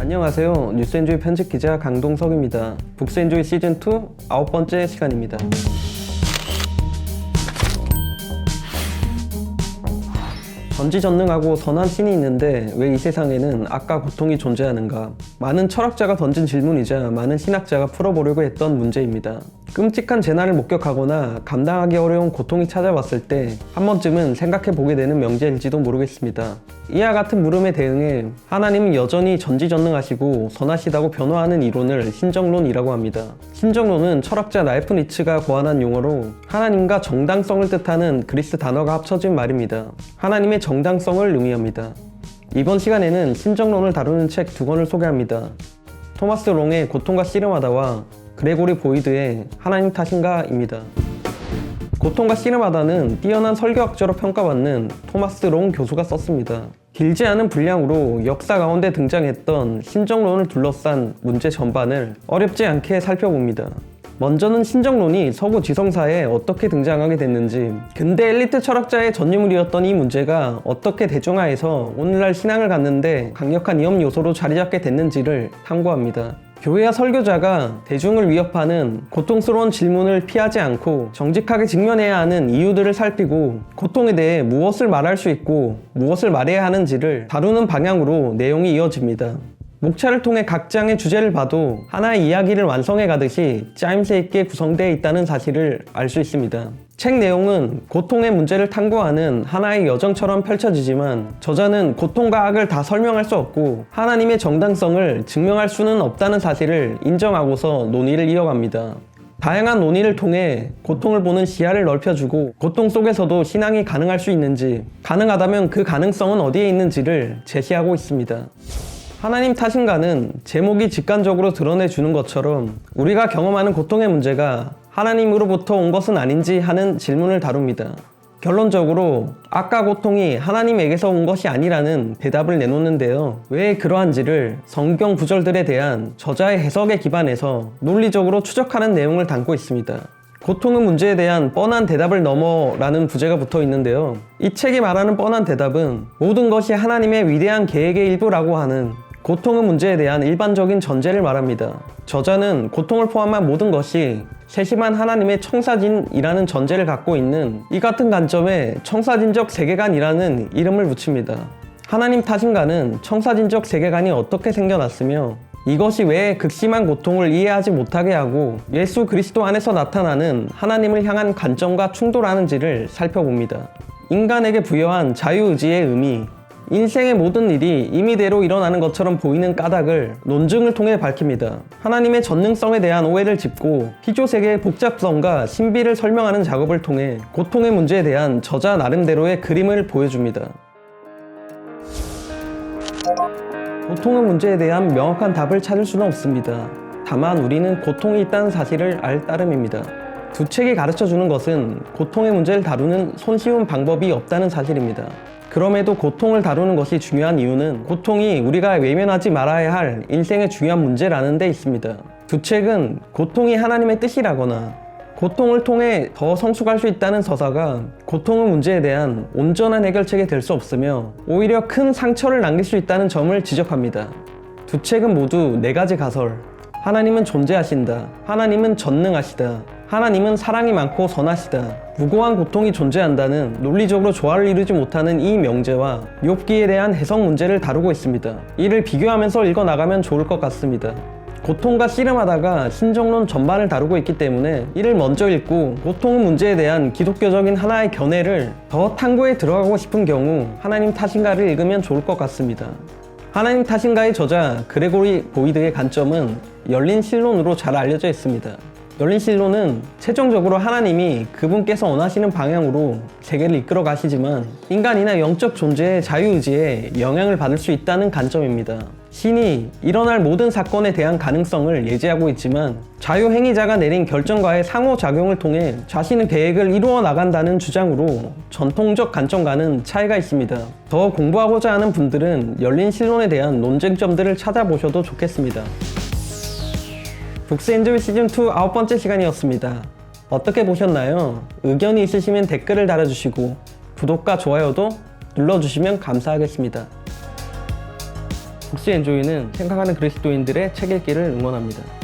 안녕하세요. 뉴스엔조이 편집기자 강동석입니다. 북스엔조이 시즌2 9번째 시간입니다. 전지전능하고 선한 신이 있는데 왜 이 세상에는 악과 고통이 존재하는가? 많은 철학자가 던진 질문이자 많은 신학자가 풀어보려고 했던 문제입니다. 끔찍한 재난을 목격하거나 감당하기 어려운 고통이 찾아왔을 때 한 번쯤은 생각해보게 되는 명제일지도 모르겠습니다. 이와 같은 물음에 대응해 하나님은 여전히 전지전능하시고 선하시다고 변호하는 이론을 신정론이라고 합니다. 신정론은 철학자 랄프 니츠가 고안한 용어로 하나님과 정당성을 뜻하는 그리스 단어가 합쳐진 말입니다. 하나님의 정당성을 의미합니다. 이번 시간에는 신정론을 다루는 책 2권을 소개합니다. 토마스 롱의 고통과 씨름하다와 그레고리 보이드의 하나님 탓인가입니다. 고통과 씨름하다는 뛰어난 설교학자로 평가받는 토마스 롱 교수가 썼습니다. 길지 않은 분량으로 역사 가운데 등장했던 신정론을 둘러싼 문제 전반을 어렵지 않게 살펴봅니다. 먼저는 신정론이 서구 지성사에 어떻게 등장하게 됐는지, 근대 엘리트 철학자의 전유물이었던 이 문제가 어떻게 대중화해서 오늘날 신앙을 갖는데 강력한 위험 요소로 자리 잡게 됐는지를 탐구합니다. 교회와 설교자가 대중을 위협하는 고통스러운 질문을 피하지 않고 정직하게 직면해야 하는 이유들을 살피고 고통에 대해 무엇을 말할 수 있고 무엇을 말해야 하는지를 다루는 방향으로 내용이 이어집니다. 목차를 통해 각 장의 주제를 봐도 하나의 이야기를 완성해 가듯이 짜임새 있게 구성되어 있다는 사실을 알 수 있습니다. 책 내용은 고통의 문제를 탐구하는 하나의 여정처럼 펼쳐지지만 저자는 고통과 악을 다 설명할 수 없고 하나님의 정당성을 증명할 수는 없다는 사실을 인정하고서 논의를 이어갑니다. 다양한 논의를 통해 고통을 보는 시야를 넓혀주고 고통 속에서도 신앙이 가능할 수 있는지, 가능하다면 그 가능성은 어디에 있는지를 제시하고 있습니다. 하나님 탓인가는 제목이 직관적으로 드러내주는 것처럼 우리가 경험하는 고통의 문제가 하나님으로부터 온 것은 아닌지 하는 질문을 다룹니다. 결론적으로 악과 고통이 하나님에게서 온 것이 아니라는 대답을 내놓는데요. 왜 그러한지를 성경 구절들에 대한 저자의 해석에 기반해서 논리적으로 추적하는 내용을 담고 있습니다. 고통의 문제에 대한 뻔한 대답을 넘어라는 부제가 붙어 있는데요. 이 책이 말하는 뻔한 대답은 모든 것이 하나님의 위대한 계획의 일부라고 하는 고통의 문제에 대한 일반적인 전제를 말합니다. 저자는 고통을 포함한 모든 것이 세심한 하나님의 청사진이라는 전제를 갖고 있는 이 같은 관점에 청사진적 세계관이라는 이름을 붙입니다. 하나님 탓인가는 청사진적 세계관이 어떻게 생겨났으며 이것이 왜 극심한 고통을 이해하지 못하게 하고 예수 그리스도 안에서 나타나는 하나님을 향한 관점과 충돌하는지를 살펴봅니다. 인간에게 부여한 자유의지의 의미, 인생의 모든 일이 임의대로 일어나는 것처럼 보이는 까닭을 논증을 통해 밝힙니다. 하나님의 전능성에 대한 오해를 짚고 피조세계의 복잡성과 신비를 설명하는 작업을 통해 고통의 문제에 대한 저자 나름대로의 그림을 보여줍니다. 고통의 문제에 대한 명확한 답을 찾을 수는 없습니다. 다만 우리는 고통이 있다는 사실을 알 따름입니다. 두 책이 가르쳐주는 것은 고통의 문제를 다루는 손쉬운 방법이 없다는 사실입니다. 그럼에도 고통을 다루는 것이 중요한 이유는 고통이 우리가 외면하지 말아야 할 인생의 중요한 문제라는 데 있습니다. 두 책은 고통이 하나님의 뜻이라거나 고통을 통해 더 성숙할 수 있다는 서사가 고통의 문제에 대한 온전한 해결책이 될 수 없으며 오히려 큰 상처를 남길 수 있다는 점을 지적합니다. 두 책은 모두 4가지 가설, 하나님은 존재하신다, 하나님은 전능하시다, 하나님은 사랑이 많고 선하시다, 무고한 고통이 존재한다는 논리적으로 조화를 이루지 못하는 이 명제와 욥기에 대한 해석 문제를 다루고 있습니다. 이를 비교하면서 읽어나가면 좋을 것 같습니다. 고통과 씨름하다가 신정론 전반을 다루고 있기 때문에 이를 먼저 읽고 고통의 문제에 대한 기독교적인 하나의 견해를 더 탐구에 들어가고 싶은 경우 하나님 탓인가를 읽으면 좋을 것 같습니다. 하나님 탓인가의 저자 그레고리 보이드의 관점은 열린 신론으로 잘 알려져 있습니다. 열린 신론은 최종적으로 하나님이 그분께서 원하시는 방향으로 세계를 이끌어 가시지만 인간이나 영적 존재의 자유의지에 영향을 받을 수 있다는 관점입니다. 신이 일어날 모든 사건에 대한 가능성을 예지하고 있지만 자유행위자가 내린 결정과의 상호작용을 통해 자신의 계획을 이루어 나간다는 주장으로 전통적 관점과는 차이가 있습니다. 더 공부하고자 하는 분들은 열린 신론에 대한 논쟁점들을 찾아보셔도 좋겠습니다. 북스엔조이 시즌2 9번째 시간이었습니다. 어떻게 보셨나요? 의견이 있으시면 댓글을 달아주시고 구독과 좋아요도 눌러주시면 감사하겠습니다. 북스 엔조이는 생각하는 그리스도인들의 책 읽기를 응원합니다.